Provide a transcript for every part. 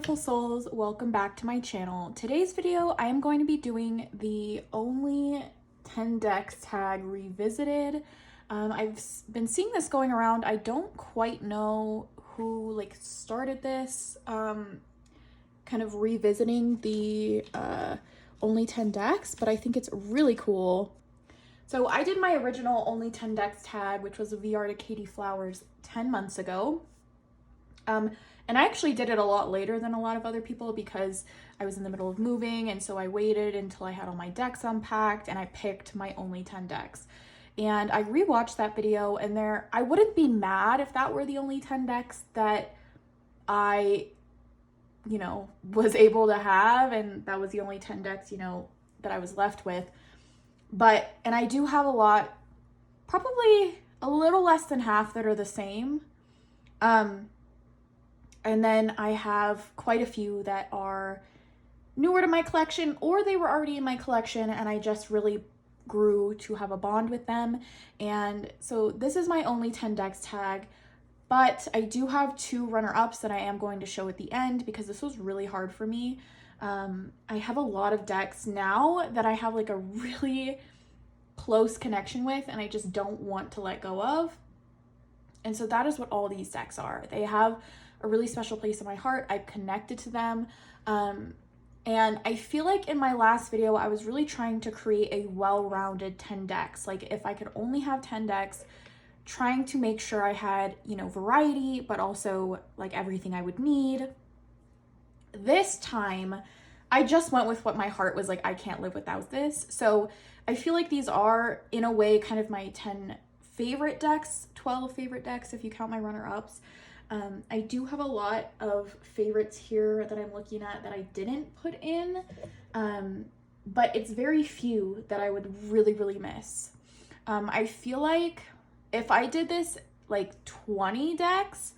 beautiful souls, welcome back to my channel. Today's video, I am going to be doing the Only 10 Decks tag revisited. I've been seeing this going around. I don't quite know who started this, kind of revisiting the Only 10 Decks, but I think it's really cool. So I did my original Only 10 Decks tag, which was a VR to Katie Flowers 10 months ago. And I actually did it a lot later than a lot of other people because I was in the middle of moving, and so I waited until I had all my decks unpacked and I picked my Only 10 decks. And I rewatched that video, and I wouldn't be mad if that were the only 10 decks that I, was able to have, and that was the only 10 decks, that I was left with. And I do have a lot, probably a little less than half that are the same. And then I have quite a few that are newer to my collection, or they were already in my collection and I just really grew to have a bond with them. And so this is my Only 10 Decks tag, but I do have two runner-ups that I am going to show at the end because this was really hard for me. I have a lot of decks now that I have a really close connection with and I just don't want to let go of. And so that is what all these decks are. They have a really special place in my heart. I've connected to them. And I feel like in my last video, I was really trying to create a well-rounded 10 decks. If I could only have 10 decks, trying to make sure I had, variety, but also everything I would need. This time, I just went with what my heart was I can't live without this. So I feel like these are, in a way, kind of my 10 favorite decks, 12 favorite decks if you count my runner-ups. I do have a lot of favorites here that I'm looking at that I didn't put in, but it's very few that I would really, really miss. I feel like if I did this 20 decks,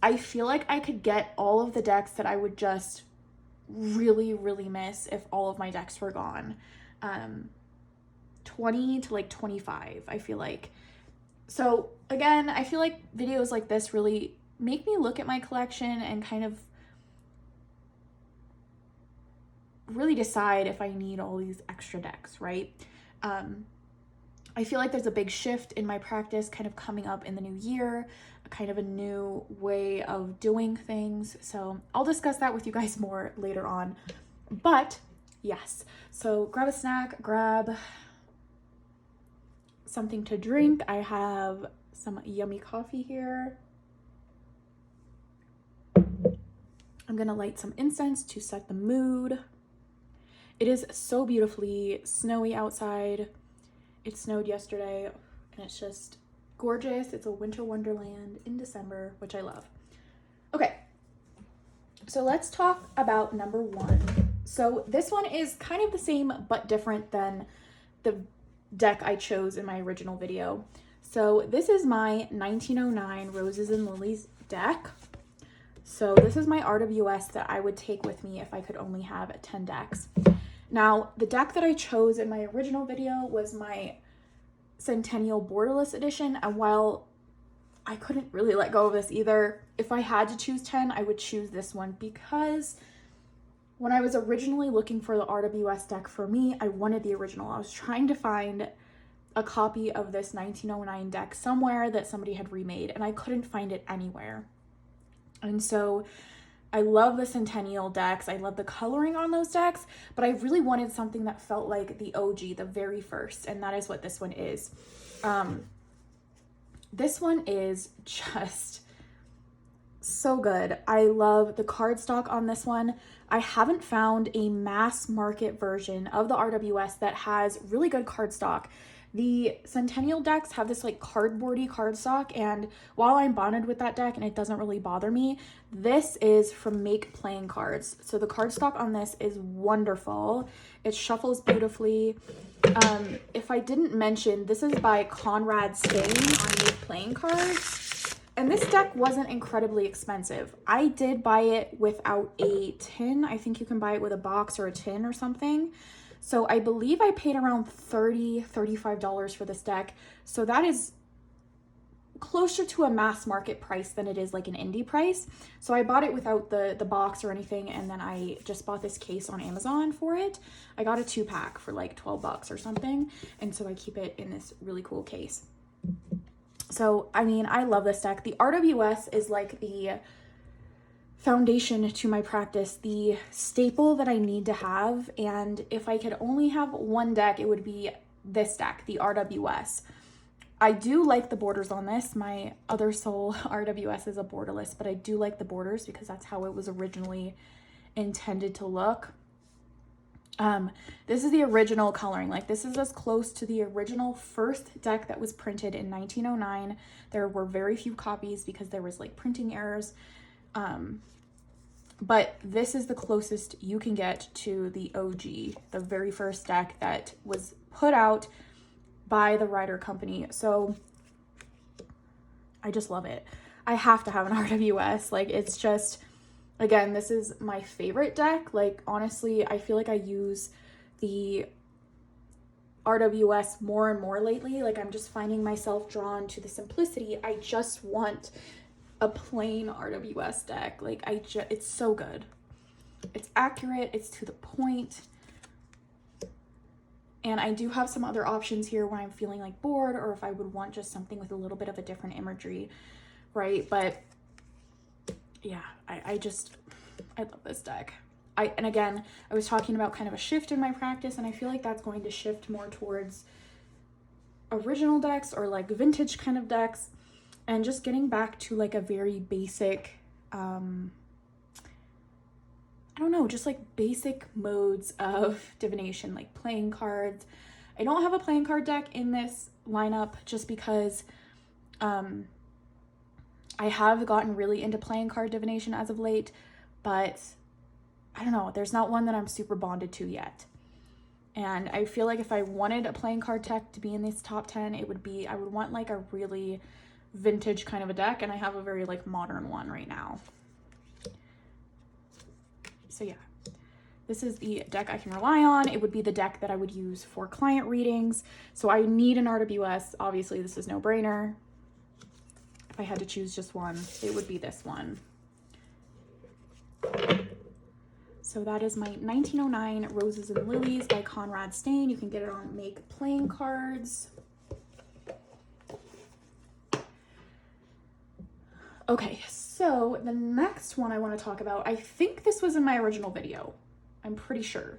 I feel like I could get all of the decks that I would just really, really miss if all of my decks were gone. 20 to 25, I feel like. So again, I feel like videos like this really make me look at my collection and kind of really decide if I need all these extra decks, right? I feel like there's a big shift in my practice kind of coming up in the new year, kind of a new way of doing things. So I'll discuss that with you guys more later on. But yes, so grab a snack, grab something to drink. I have some yummy coffee here. I'm gonna light some incense to set the mood. It is so beautifully snowy outside. It snowed yesterday and it's just gorgeous. It's a winter wonderland in December, which I love. Okay, so let's talk about number one. So this one is kind of the same but different than the deck I chose in my original video. So this is my 1909 Roses and Lilies deck. So this is my RWS that I would take with me if I could only have 10 decks. Now, the deck that I chose in my original video was my Centennial Borderless Edition, and while I couldn't really let go of this either, if I had to choose 10, I would choose this one because when I was originally looking for the RWS deck for me, I wanted the original. I was trying to find a copy of this 1909 deck somewhere that somebody had remade, and I couldn't find it anywhere. And so I love the Centennial decks. I love the coloring on those decks, but I really wanted something that felt like the OG, the very first, and that is what this one is. This one is just so good. I love the cardstock on this one. I haven't found a mass market version of the RWS that has really good cardstock. The Centennial decks have this cardboardy cardstock, and while I'm bonded with that deck and it doesn't really bother me, this is from Make Playing Cards. So the cardstock on this is wonderful. It shuffles beautifully. If I didn't mention, this is by Conrad Stain on Make Playing Cards. And this deck wasn't incredibly expensive. I did buy it without a tin. I think you can buy it with a box or a tin or something. So I believe I paid around $30, $35 for this deck. So that is closer to a mass market price than it is like an indie price. So I bought it without the box or anything, and then I just bought this case on Amazon for it. I got a 2-pack for like 12 bucks or something, and so I keep it in this really cool case. So I mean, I love this deck. The RWS is like the foundation to my practice, the staple that I need to have, and if I could only have one deck, it would be this deck, the RWS. I do like the borders on this. My other soul RWS is a borderless, but I do like the borders because that's how it was originally intended to look. This is the original coloring. Like, this is as close to the original first deck that was printed in 1909. There were very few copies because there was like printing errors. But this is the closest you can get to the OG, the very first deck that was put out by the Rider Company. So I just love it. I have to have an RWS. Like, it's just, again, this is my favorite deck. Like, honestly, I feel like I use the RWS more and more lately. Like, I'm just finding myself drawn to the simplicity. I just want a plain RWS deck. Like, it's so good. It's accurate, it's to the point. And I do have some other options here when I'm feeling like bored, or if I would want just something with a little bit of a different imagery, right? But yeah, I love this deck. And again, I was talking about kind of a shift in my practice, and I feel like that's going to shift more towards original decks or like vintage kind of decks, and just getting back to like a very basic, I don't know, just like basic modes of divination, like playing cards. I don't have a playing card deck in this lineup just because I have gotten really into playing card divination as of late, but I don't know, there's not one that I'm super bonded to yet. And I feel like if I wanted a playing card deck to be in this top 10, it would be, I would want like a really vintage kind of a deck, and I have a very like modern one right now. So yeah, this is the deck I can rely on. It would be the deck that I would use for client readings. So I need an RWS. Obviously, this is no brainer. If I had to choose just one, it would be this one. So that is my 1909 Roses and Lilies by Conrad Stain. You can get it on Make Playing Cards. Okay, so the next one I want to talk about, I think this was in my original video. I'm pretty sure.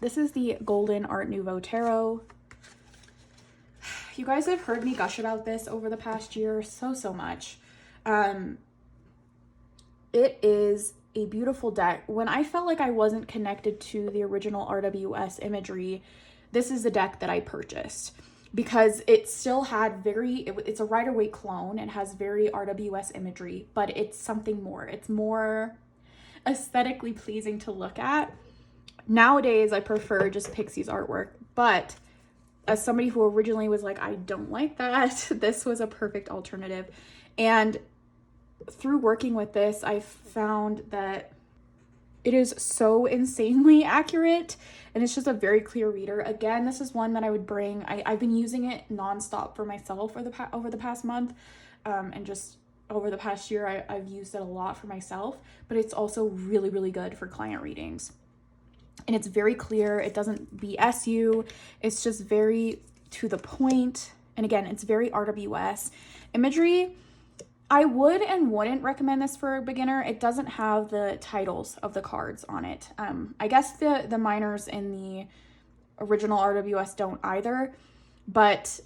This is the Golden Art Nouveau Tarot. You guys have heard me gush about this over the past year so much. It is a beautiful deck. When I felt like I wasn't connected to the original RWS imagery, this is the deck that I purchased, because it still had it's a Rider-Waite clone and has very RWS imagery, but it's something more. It's more aesthetically pleasing to look at. Nowadays, I prefer just Pixie's artwork, but as somebody who originally was like, I don't like that, this was a perfect alternative. And through working with this, I found that it is so insanely accurate, and it's just a very clear reader. Again, this is one that I would bring. I've been using it nonstop for myself over the past month, and just over the past year, I've used it a lot for myself, but it's also really, really good for client readings. And it's very clear. It doesn't BS you. It's just very to the point. And again, it's very RWS imagery. I would and wouldn't recommend this for a beginner. It doesn't have the titles of the cards on it. I guess the minors in the original RWS don't either, but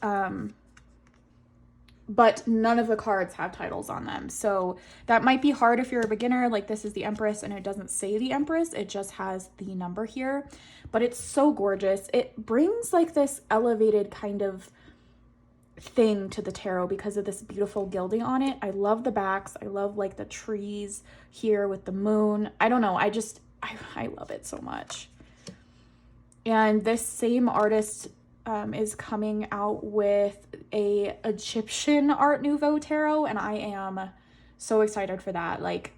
none of the cards have titles on them. So that might be hard if you're a beginner. Like, this is the Empress and it doesn't say the Empress. It just has the number here, but it's so gorgeous. It brings like this elevated kind of thing to the tarot because of this beautiful gilding on it. I love the backs. I love like the trees here with the moon. I don't know. I love it so much. And this same artist is coming out with a Egyptian Art Nouveau tarot, and I am so excited for that. Like,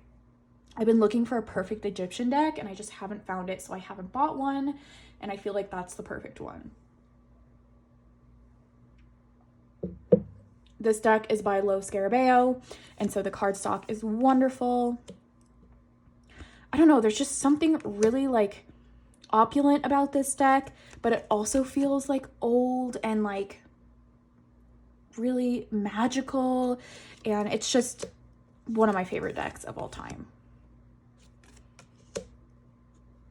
I've been looking for a perfect Egyptian deck and I just haven't found it, so I haven't bought one, and I feel like that's the perfect one. This deck is by Lo Scarabeo, and so the cardstock is wonderful. I don't know, there's just something really like opulent about this deck, but it also feels like old and like really magical, and it's just one of my favorite decks of all time.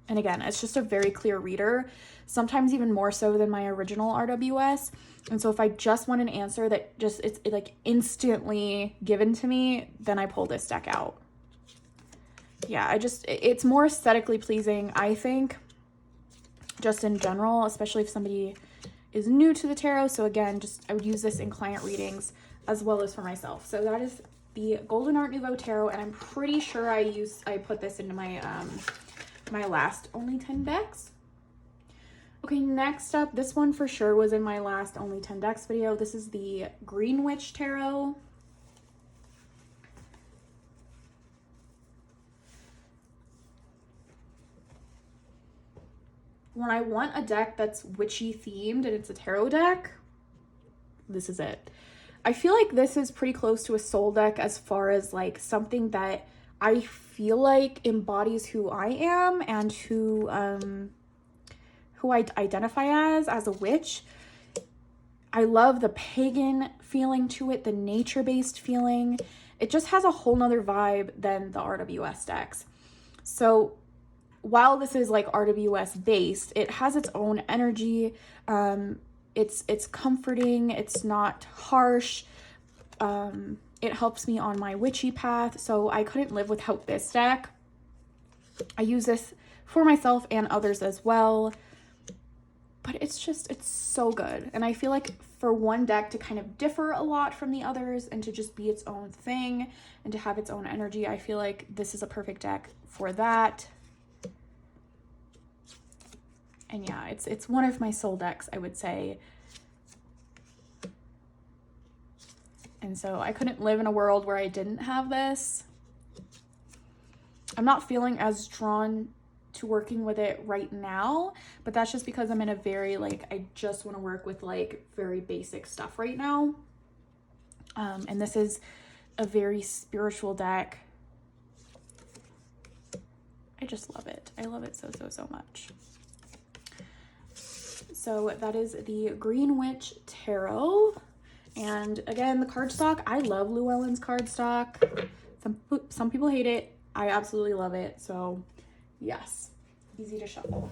And again, it's just a very clear reader, sometimes even more so than my original RWS. And so if I just want an answer that just it's like instantly given to me, then I pull this deck out. Yeah, it's more aesthetically pleasing, I think, just in general, especially if somebody is new to the tarot. So again, I would use this in client readings as well as for myself. So that is the Golden Art Nouveau Tarot, and I'm pretty sure I put this into my my last Only 10 decks. Okay, next up, this one for sure was in my last Only 10 decks video. This is the Green Witch Tarot. When I want a deck that's witchy themed and it's a tarot deck, this is it. I feel like this is pretty close to a soul deck as far as like something that I feel like embodies who I am and who I identify as a witch. I love the pagan feeling to it, the nature-based feeling. It just has a whole nother vibe than the RWS decks. So while this is like RWS based, it has its own energy. It's comforting, it's not harsh. It helps me on my witchy path, so I couldn't live without this deck. I use this for myself and others as well, but it's so good. And I feel like for one deck to kind of differ a lot from the others and to just be its own thing and to have its own energy, I feel like this is a perfect deck for that. And yeah, it's one of my soul decks, I would say. And so I couldn't live in a world where I didn't have this. I'm not feeling as drawn to working with it right now, but that's just because I'm in a very like, I just want to work with like very basic stuff right now. And this is a very spiritual deck. I just love it. I love it so, so, so much. So that is the Green Witch Tarot. And again, the cardstock, I love Llewellyn's cardstock. Some people hate it. I absolutely love it. So yes, easy to shuffle.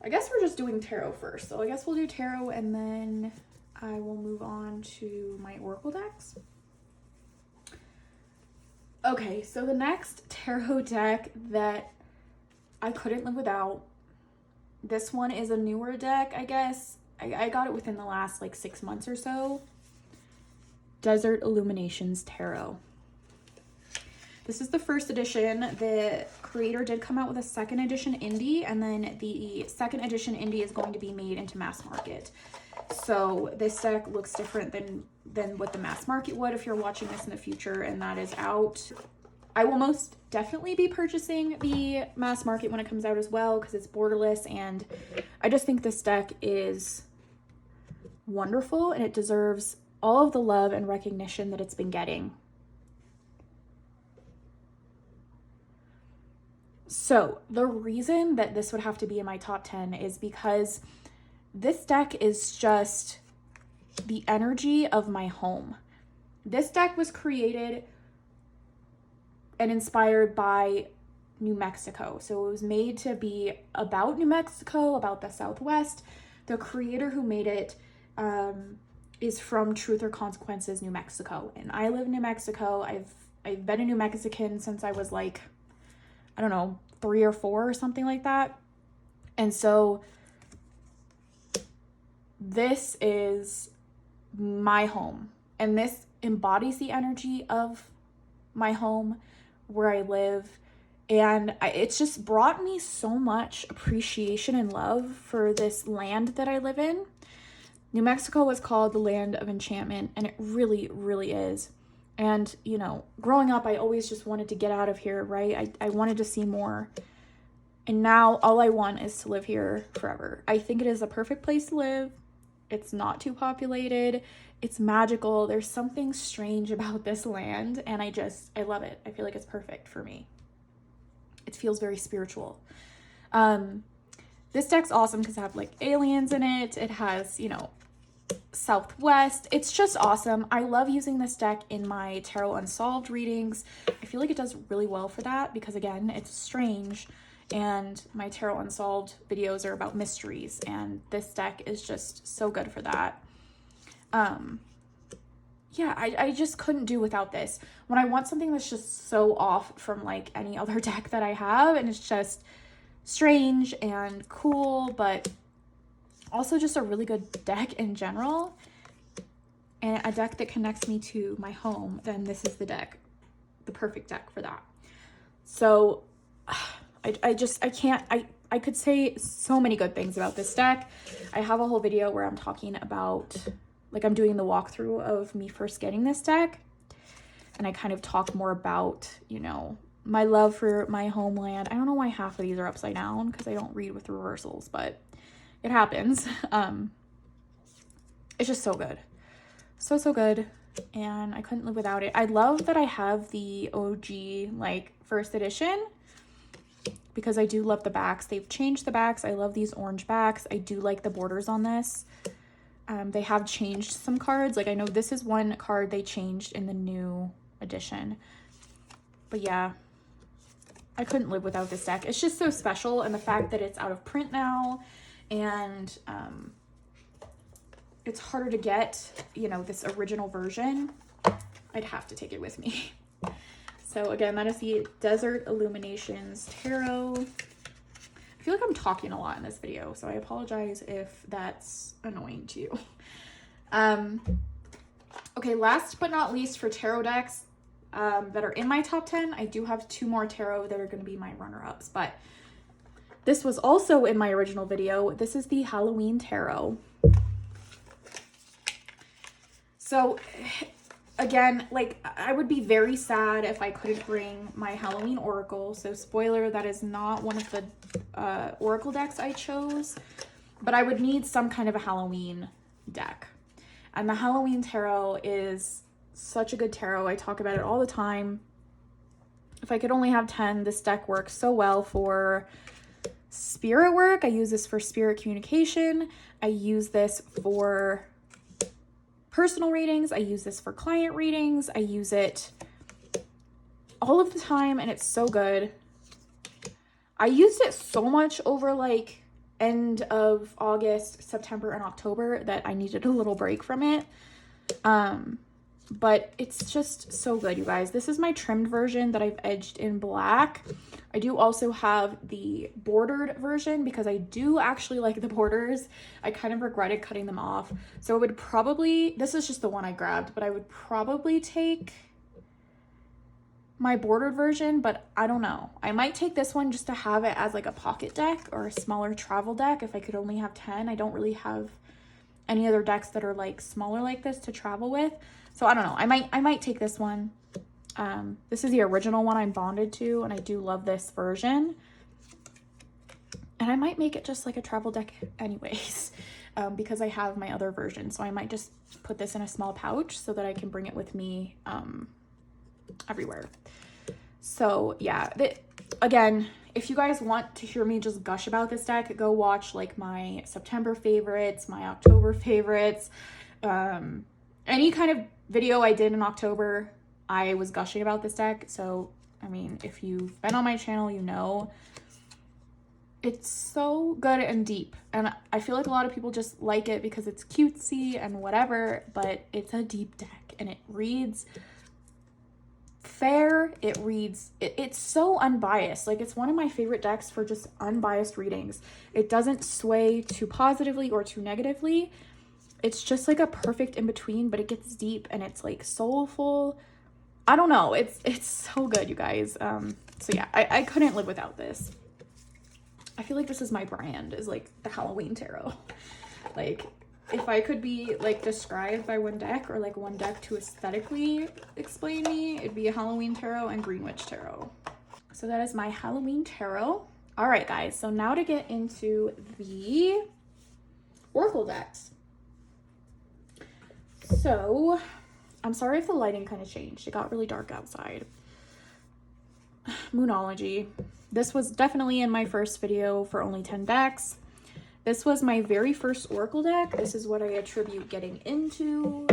I guess we're just doing tarot first. So I guess we'll do tarot and then I will move on to my oracle decks. Okay, so the next tarot deck that I couldn't live without, this one is a newer deck, I guess. I got it within the last like 6 months or so. Desert Illuminations Tarot. This is the first edition. The creator did come out with a second edition indie, and then the second edition indie is going to be made into mass market. So this deck looks different than what the mass market would if you're watching this in the future, and that is out. I will most definitely be purchasing the mass market when it comes out as well, because it's borderless, and I just think this deck is wonderful and it deserves all of the love and recognition that it's been getting. So the reason that this would have to be in my top 10 is because this deck is just the energy of my home. This deck was created and inspired by New Mexico. So it was made to be about New Mexico, about the Southwest. The creator who made it is from Truth or Consequences, New Mexico. And I live in New Mexico. I've been a New Mexican since I was like, I don't know, 3 or 4 or something like that. And so this is my home, and this embodies the energy of my home where I live. And it's just brought me so much appreciation and love for this land that I live in. New Mexico was called the land of enchantment, and it really, really is. And, you know, growing up, I always just wanted to get out of here, right? I wanted to see more. And now all I want is to live here forever. I think it is a perfect place to live. It's not too populated. It's magical. There's something strange about this land, and I love it. I feel like it's perfect for me. It feels very spiritual. This deck's awesome because I have like aliens in it. It has, you know, Southwest. It's just awesome. I love using this deck in my Tarot Unsolved readings. I feel like it does really well for that because, again, it's strange, and my Tarot Unsolved videos are about mysteries, and this deck is just so good for that. Yeah, I just couldn't do without this. When I want something that's just so off from like any other deck that I have, and it's just strange and cool, but also just a really good deck in general, and a deck that connects me to my home, then this is the deck, the perfect deck for that. So I could say so many good things about this deck. I have a whole video where I'm talking about, like, I'm doing the walkthrough of me first getting this deck, and I kind of talk more about, you know, my love for my homeland. I don't know why half of these are upside down because I don't read with reversals, but it happens. It's just so good. So good, and I couldn't live without it. I love that I have the OG, like, first edition, because I do love the backs. They've changed the backs. I love these orange backs. I do like the borders on this. They have changed some cards. Like, I know this is one card they changed in the new edition. But yeah, I couldn't live without this deck. It's just so special, and the fact that it's out of print now, and it's harder to get, you know, this original version, I'd have to take it with me. So again, that is the Desert Illuminations Tarot. I feel like I'm talking a lot in this video, so I apologize if that's annoying to you. Okay, last but not least, for tarot decks that are in my top 10, I do have 2 more tarot that are going to be my runner-ups, but this was also in my original video. This is the Halloween Tarot. So again, like, I would be very sad if I couldn't bring my Halloween Oracle. So spoiler, that is not one of the Oracle decks I chose, but I would need some kind of a Halloween deck. And the Halloween Tarot is such a good tarot. I talk about it all the time. If I could only have 10, this deck works so well for spirit work. I use this for spirit communication. I use this for personal readings. I use this for client readings. I use it all of the time, and it's so good. I used it so much over like end of August, September, and October that I needed a little break from it. But it's just so good, you guys. This is my trimmed version that I've edged in black. I do also have the bordered version because I do actually like the borders. I kind of regretted cutting them off. So I would probably, this is just the one I grabbed, but I would probably take my bordered version, but I don't know. I might take this one just to have it as like a pocket deck or a smaller travel deck if I could only have 10. I don't really have any other decks that are like smaller like this to travel with. So I don't know. I might take this one. This is the original one I'm bonded to, and I do love this version. And I might make it just like a travel deck anyways, because I have my other version. So I might just put this in a small pouch so that I can bring it with me everywhere. So yeah, again, if you guys want to hear me just gush about this deck, go watch like my September favorites, my October favorites, any kind of video I did in October, I was gushing about this deck. So, I mean, if you've been on my channel, you know, it's so good and deep. And I feel like a lot of people just like it because it's cutesy and whatever, but it's a deep deck, and it reads fair. It reads, it's so unbiased. Like, it's one of my favorite decks for just unbiased readings. It doesn't sway too positively or too negatively. It's just like a perfect in between, but it gets deep and it's like soulful. I don't know. It's so good, you guys. So yeah, I couldn't live without this. I feel like this is my brand, is like the Halloween Tarot. Like, if I could be like described by one deck, or like one deck to aesthetically explain me, it'd be a Halloween Tarot and Greenwich Tarot. So that is my Halloween Tarot. All right, guys, so now to get into the Oracle decks. So, I'm sorry if the lighting kind of changed. It got really dark outside. Moonology. This was definitely in my first video for only 10 decks. This was my very first Oracle deck. This is what I attribute getting into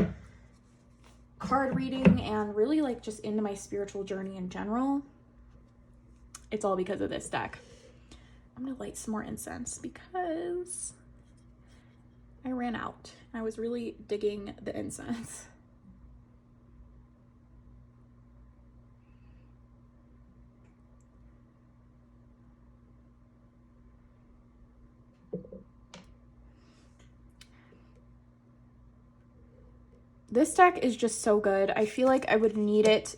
card reading and really like just into my spiritual journey in general. It's all because of this deck. I'm gonna light some more incense because I ran out. I was really digging the incense. This deck is just so good. I feel like I would need it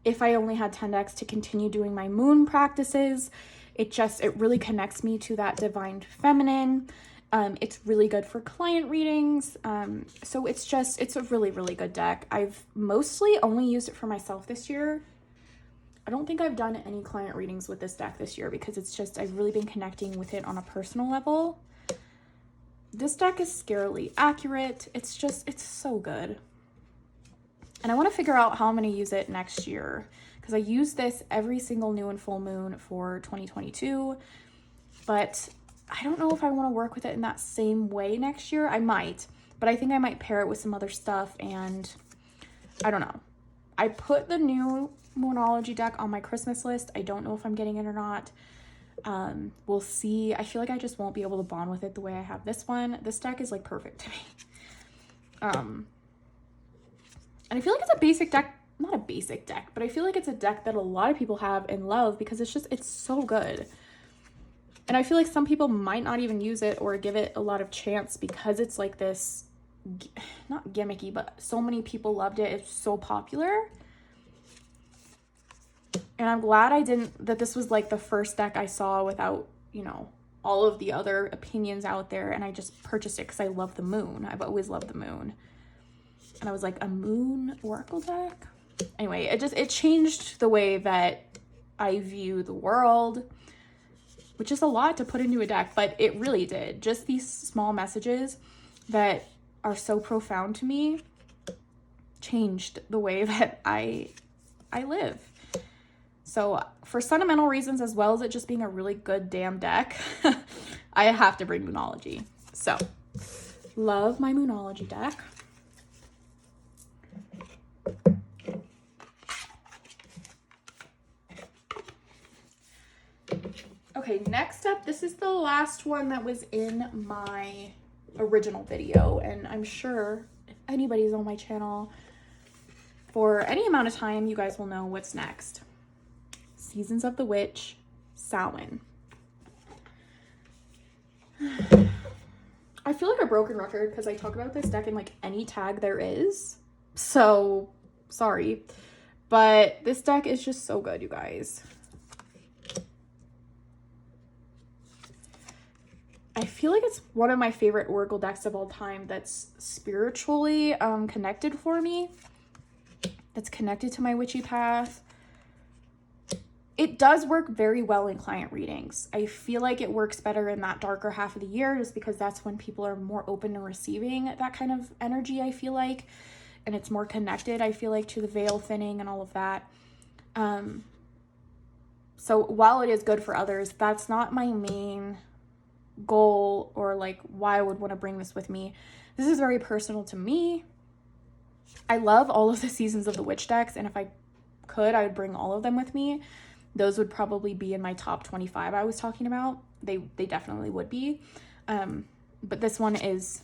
if I only had 10 decks to continue doing my moon practices. It really connects me to that divine feminine. It's really good for client readings. So it's a really, really good deck. I've mostly only used it for myself this year. I don't think I've done any client readings with this deck this year because I've really been connecting with it on a personal level. This deck is scarily accurate. It's so good. And I want to figure out how I'm going to use it next year because I use this every single new and full moon for 2022. But I don't know if I want to work with it in that same way next year. I might, but I think I might pair it with some other stuff, and I don't know. I put the new Moonology deck on my Christmas list. I don't know if I'm getting it or not. We'll see. I feel like I just won't be able to bond with it the way I have this one. This deck is like perfect to me. And I feel like it's a basic deck, not a basic deck, but I feel like it's a deck that a lot of people have and love because it's so good. And I feel like some people might not even use it or give it a lot of chance because it's like this, not gimmicky, but so many people loved it. It's so popular. And I'm glad that this was like the first deck I saw without, all of the other opinions out there. And I just purchased it because I love the moon. I've always loved the moon. And I was like, a moon Oracle deck? Anyway, it changed the way that I view the world, which is a lot to put into a deck, but it really did. Just these small messages that are so profound to me changed the way that I live. So for sentimental reasons, as well as it just being a really good damn deck, I have to bring Moonology. So love my Moonology deck. Okay, next up, this is the last one that was in my original video, and I'm sure if anybody's on my channel for any amount of time, you guys will know what's next. Seasons of the Witch, Samhain. I feel like a broken record because I talk about this deck in like any tag there is, so sorry, but this deck is just so good, you guys. I feel like it's one of my favorite Oracle decks of all time that's spiritually connected for me. That's connected to my witchy path. It does work very well in client readings. I feel like it works better in that darker half of the year just because that's when people are more open to receiving that kind of energy, I feel like. And it's more connected, I feel like, to the veil thinning and all of that. So while it is good for others, that's not my main goal or like why I would want to bring this with me. This is very personal to me. I love all of the Seasons of the Witch decks, and if I could, I would bring all of them with me. Those would probably be in my top 25 I was talking about. They definitely would be. But this one is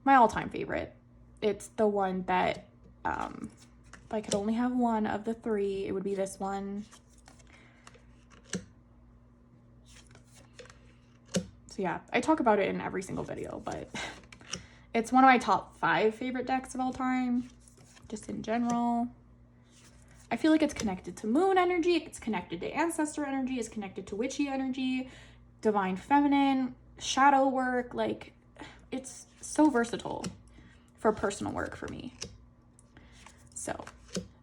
my all-time favorite. It's the one that if I could only have one of the three, it would be this one. So yeah, I talk about it in every single video, but it's one of my top 5 favorite decks of all time, just in general. I feel like it's connected to moon energy, it's connected to ancestor energy, it's connected to witchy energy, divine feminine, shadow work. Like, it's so versatile for personal work for me. So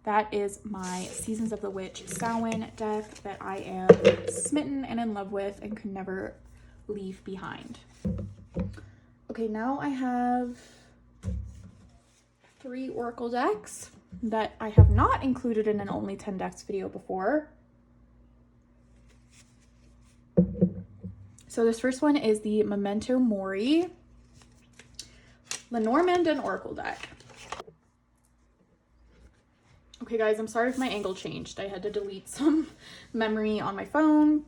That is my Seasons of the Witch Samhain deck that I am smitten and in love with and could never leave behind. Okay, now I have 3 Oracle decks that I have not included in an Only 10 Decks video before. So this first one is the Memento Mori Lenormand and Oracle deck. Okay guys, I'm sorry if my angle changed. I had to delete some memory on my phone.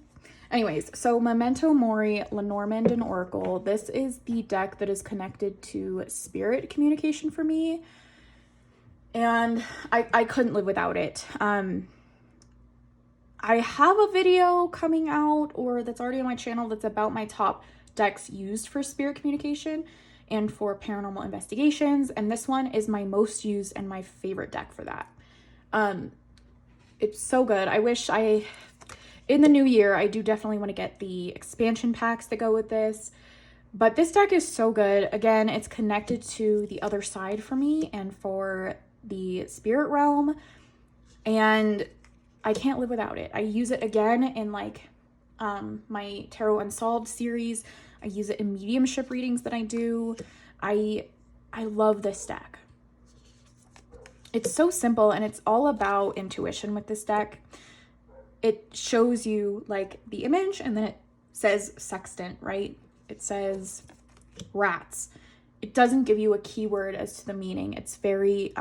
Anyways, so Memento Mori, Lenormand and Oracle. This is the deck that is connected to spirit communication for me. And I couldn't live without it. I have a video coming out, or that's already on my channel, that's about my top decks used for spirit communication and for paranormal investigations. And this one is my most used and my favorite deck for that. It's so good. I wish in the new year, I do definitely want to get the expansion packs that go with this. But this deck is so good. Again, it's connected to the other side for me and for the spirit realm. And I can't live without it. I use it again in like my Tarot Unsolved series. I use it in mediumship readings that I do. I love this deck. It's so simple, and it's all about intuition with this deck. It shows you like the image, and then it says sextant, right? It says rats. It doesn't give you a keyword as to the meaning. It's very,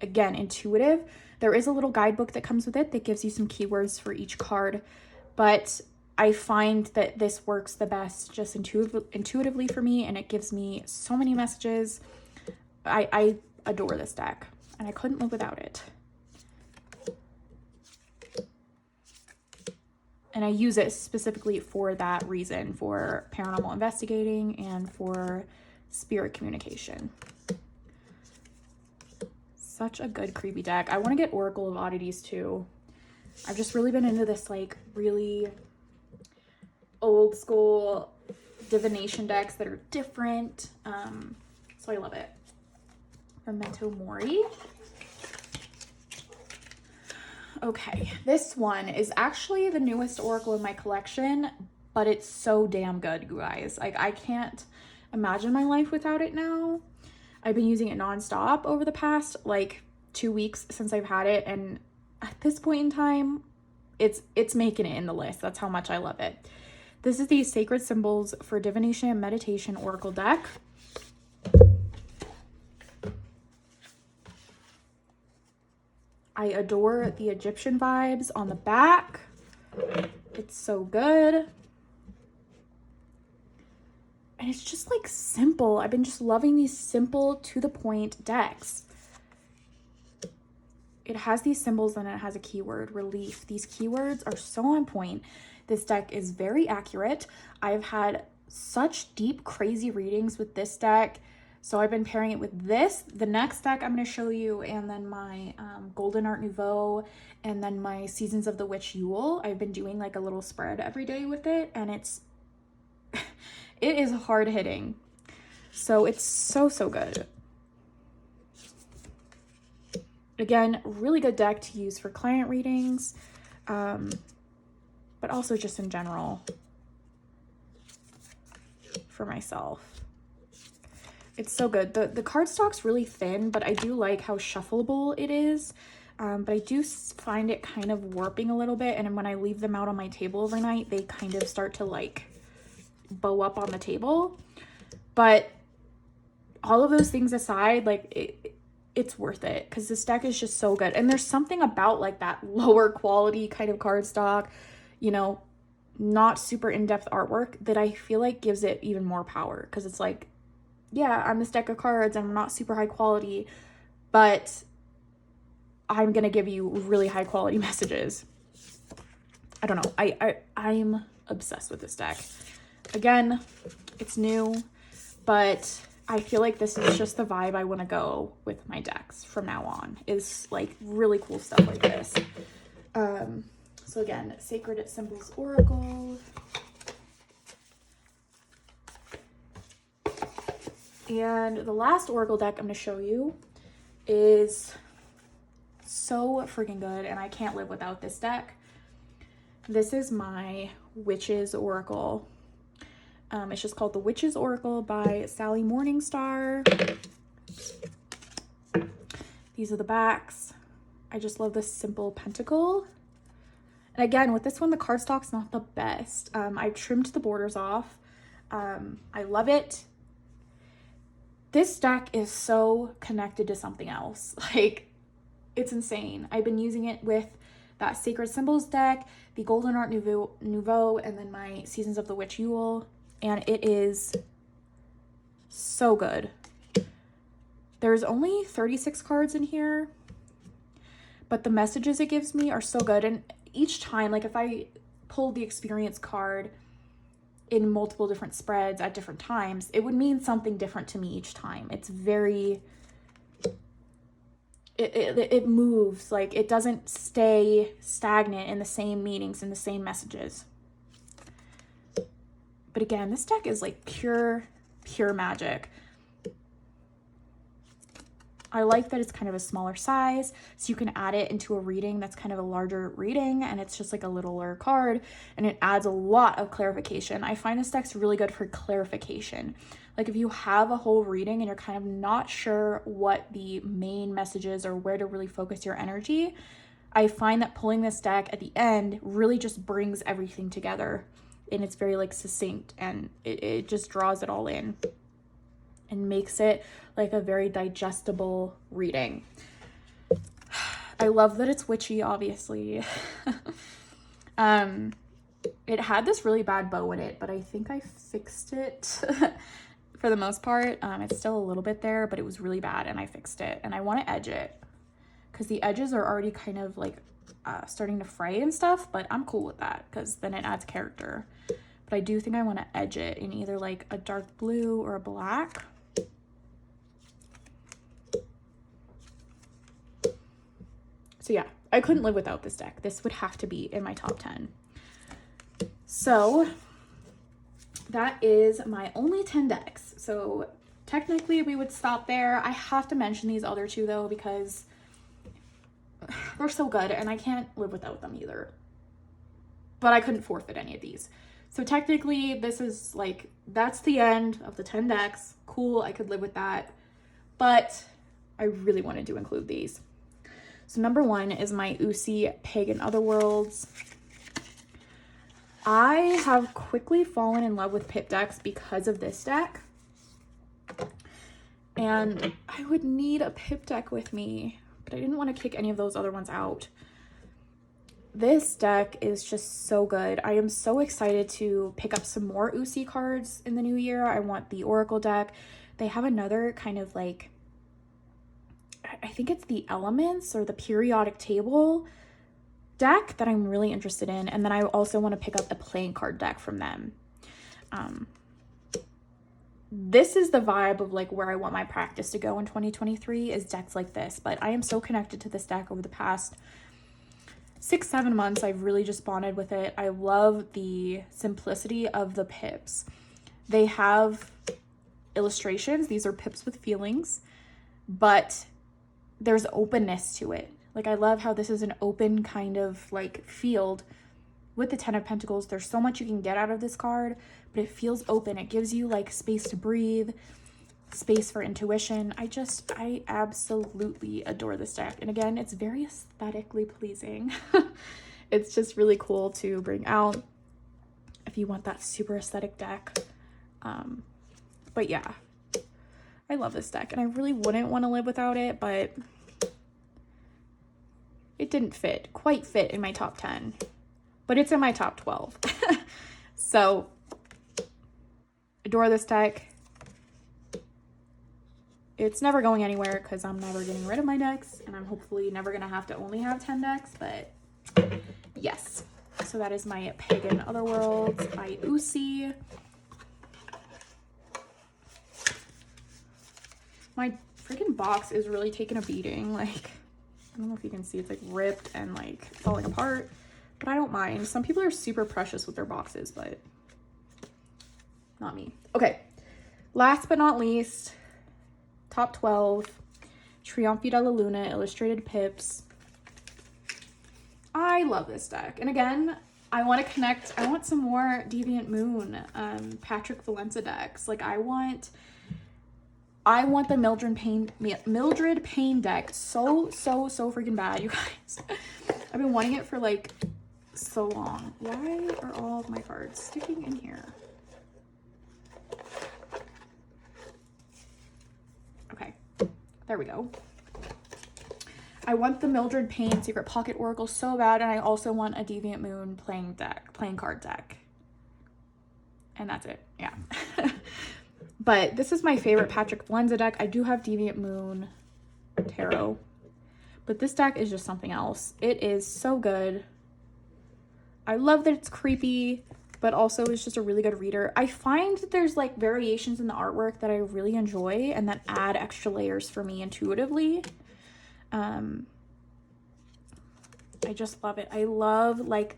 again, intuitive. There is a little guidebook that comes with it that gives you some keywords for each card, but I find that this works the best just intuitively for me, and it gives me so many messages. I adore this deck, and I couldn't live without it. And I use it specifically for that reason, for paranormal investigating and for spirit communication. Such a good creepy deck. I want to get Oracle of Oddities too. I've just really been into this like really old school divination decks that are different. So I love it. Memento Mori. Okay, this one is actually the newest Oracle in my collection, but it's so damn good, you guys. Like, I can't imagine my life without it now. I've been using it nonstop over the past like 2 weeks since I've had it, and at this point in time, it's making it in the list. That's how much I love it. This is the Sacred Symbols for Divination and Meditation Oracle deck. I adore the Egyptian vibes on the back. It's so good. And it's just like simple. I've been just loving these simple, to the point decks. It has these symbols and it has a keyword, relief. These keywords are so on point. This deck is very accurate. I've had such deep, crazy readings with this deck. So I've been pairing it with this, the next deck I'm going to show you, and then my Golden Art Nouveau, and then my Seasons of the Witch Yule. I've been doing like a little spread every day with it, and it is hard hitting. So it's so, so good. Again, really good deck to use for client readings, but also just in general for myself. It's so good. The cardstock's really thin, but I do like how shuffleable it is. But I do find it kind of warping a little bit, and when I leave them out on my table overnight, they kind of start to like bow up on the table. But all of those things aside, like it's worth it because this deck is just so good. And there's something about like that lower quality kind of cardstock, you know, not super in-depth artwork, that I feel like gives it even more power, because it's like, yeah, I'm this deck of cards and I'm not super high quality, but I'm gonna give you really high quality messages. I don't know. I'm obsessed with this deck. Again, it's new, but I feel like this is just the vibe I want to go with my decks from now on, is like really cool stuff like this. So again, Sacred Symbols Oracle. And the last Oracle deck I'm going to show you is So freaking good, and I can't live without this deck. This is my Witches Oracle. It's just called the Witches Oracle by Sally Morningstar. These are the backs. I just love this simple pentacle. And again, with this one, the cardstock's not the best. I trimmed the borders off. I love it. This deck is so connected to something else. Like, it's insane. I've been using it with that Sacred Symbols deck, the Golden Art Nouveau, and then my Seasons of the Witch Yule. And it is so good. There's only 36 cards in here, but the messages it gives me are so good. And each time, like if I pulled the experience card in multiple different spreads at different times, it would mean something different to me each time. It's very, it moves, like it doesn't stay stagnant in the same meanings and the same messages. But again, this deck is like pure magic. I like that it's kind of a smaller size, so you can add it into a reading that's kind of a larger reading, and it's just like a littler card, and it adds a lot of clarification. I find this deck's really good for clarification. Like if you have a whole reading and you're kind of not sure what the main message is or where to really focus your energy, I find that pulling this deck at the end really just brings everything together, and it's very like succinct, and it just draws it all in and makes it like a very digestible reading. I love that it's witchy, obviously. It had this really bad bow in it, but I think I fixed it for the most part. It's still a little bit there, but it was really bad and I fixed it. And I want to edge it because the edges are already kind of like starting to fray and stuff, but I'm cool with that because then it adds character. But I do think I want to edge it in either like a dark blue or a black. So yeah, I couldn't live without this deck. This would have to be in my top 10. So that is my only 10 decks. So technically we would stop there. I have to mention these other two though, because they're so good and I can't live without them either. But I couldn't forfeit any of these. So technically this is like, that's the end of the 10 decks. Cool, I could live with that. But I really wanted to include these. So number 1 is my Usi Pagan Otherworlds. I have quickly fallen in love with pip decks because of this deck. And I would need a pip deck with me, but I didn't want to kick any of those other ones out. This deck is just so good. I am so excited to pick up some more Usi cards in the new year. I want the Oracle deck. They have another kind of like, I think it's the Elements or the Periodic Table deck that I'm really interested in. And then I also want to pick up a playing card deck from them. This is the vibe of like where I want my practice to go in 2023 is decks like this. But I am so connected to this deck over the past 6-7 months. I've really just bonded with it. I love the simplicity of the pips. They have illustrations. These are pips with feelings, but there's openness to it. Like I love how this is an open kind of like field with the 10 of Pentacles. There's so much you can get out of this card, but it feels open. It gives you like space to breathe, space for intuition. I absolutely adore this deck. And again, it's very aesthetically pleasing. It's just really cool to bring out if you want that super aesthetic deck. But yeah, I love this deck and I really wouldn't want to live without it, but it didn't quite fit in my top 10, but it's in my top 12. So adore this deck. It's never going anywhere because I'm never getting rid of my decks and I'm hopefully never going to have to only have 10 decks, but yes. So that is my Pagan Otherworlds by Usi. My freaking box is really taking a beating. Like, I don't know if you can see, it's like ripped and like falling apart, but I don't mind. Some people are super precious with their boxes, but not me. Okay, last but not least, top 12, Trionfi della Luna illustrated pips. I love this deck. And again, I want to connect, I want some more Deviant Moon, Patrick Valencia decks. Like I want the Mildred Payne deck so freaking bad, you guys. I've been wanting it for like so long. Why are all of my cards sticking in here? Okay, there we go. I want the Mildred Payne Secret Pocket Oracle so bad, and I also want a Deviant Moon playing card deck. And that's it, yeah. But this is my favorite Patrick Valencia deck. I do have Deviant Moon Tarot, but this deck is just something else. It is so good. I love that it's creepy, but also it's just a really good reader. I find that there's like variations in the artwork that I really enjoy and that add extra layers for me intuitively. I just love it. I love like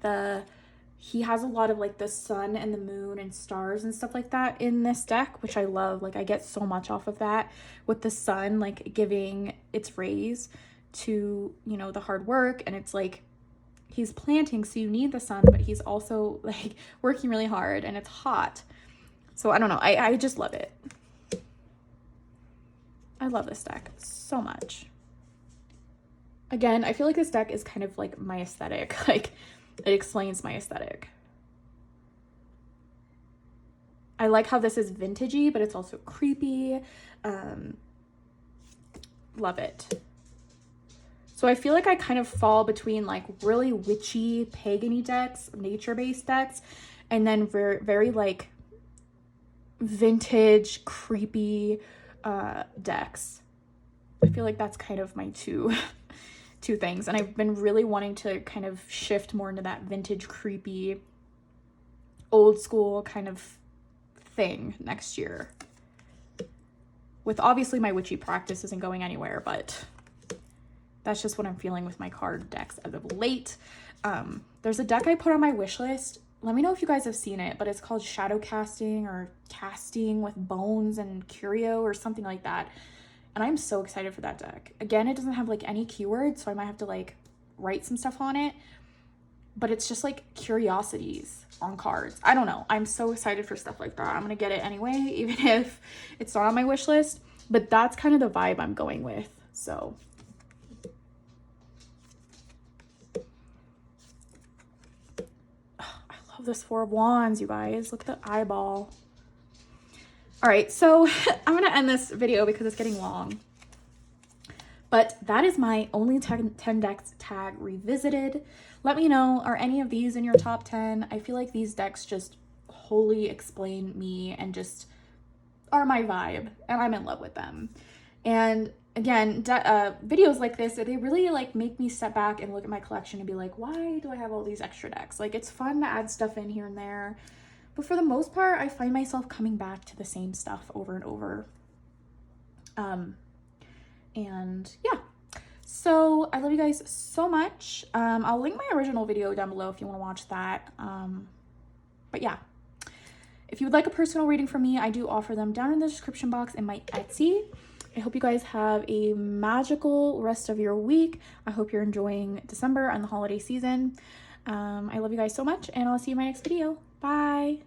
he has a lot of like the sun and the moon and stars and stuff like that in this deck, which I love. Like I get so much off of that, with the sun like giving its rays to, you know, the hard work, and it's like he's planting, so you need the sun, but he's also like working really hard and it's hot. So I don't know, I just love it. I love this deck so much. Again, I feel like this deck is kind of like my aesthetic. Like it explains my aesthetic. I like how this is vintagey, but it's also creepy. Love it. So I feel like I kind of fall between like really witchy, pagan-y decks, nature-based decks, and then very like vintage, creepy decks. I feel like that's kind of my two things, and I've been really wanting to kind of shift more into that vintage, creepy, old school kind of thing next year. With obviously my witchy practice isn't going anywhere, but that's just what I'm feeling with my card decks as of late. There's a deck I put on my wish list. Let me know if you guys have seen it, but it's called Shadow Casting or Casting with Bones and Curio or something like that. And I'm so excited for that deck. Again, it doesn't have like any keywords, so I might have to like write some stuff on it. But it's just like curiosities on cards. I don't know. I'm so excited for stuff like that. I'm gonna get it anyway, even if it's not on my wish list. But that's kind of the vibe I'm going with. So I love this Four of Wands, you guys. Look at the eyeball. All right, so I'm gonna end this video because it's getting long. But that is my only 10 decks tag revisited. Let me know, are any of these in your top 10? I feel like these decks just wholly explain me and just are my vibe, and I'm in love with them. And again, videos like this, they really like make me step back and look at my collection and be like, why do I have all these extra decks? Like, it's fun to add stuff in here and there. But for the most part, I find myself coming back to the same stuff over and over. And yeah, so I love you guys so much. I'll link my original video down below if you want to watch that. But yeah, if you would like a personal reading from me, I do offer them down in the description box in my Etsy. I hope you guys have a magical rest of your week. I hope you're enjoying December and the holiday season. I love you guys so much, and I'll see you in my next video. Bye.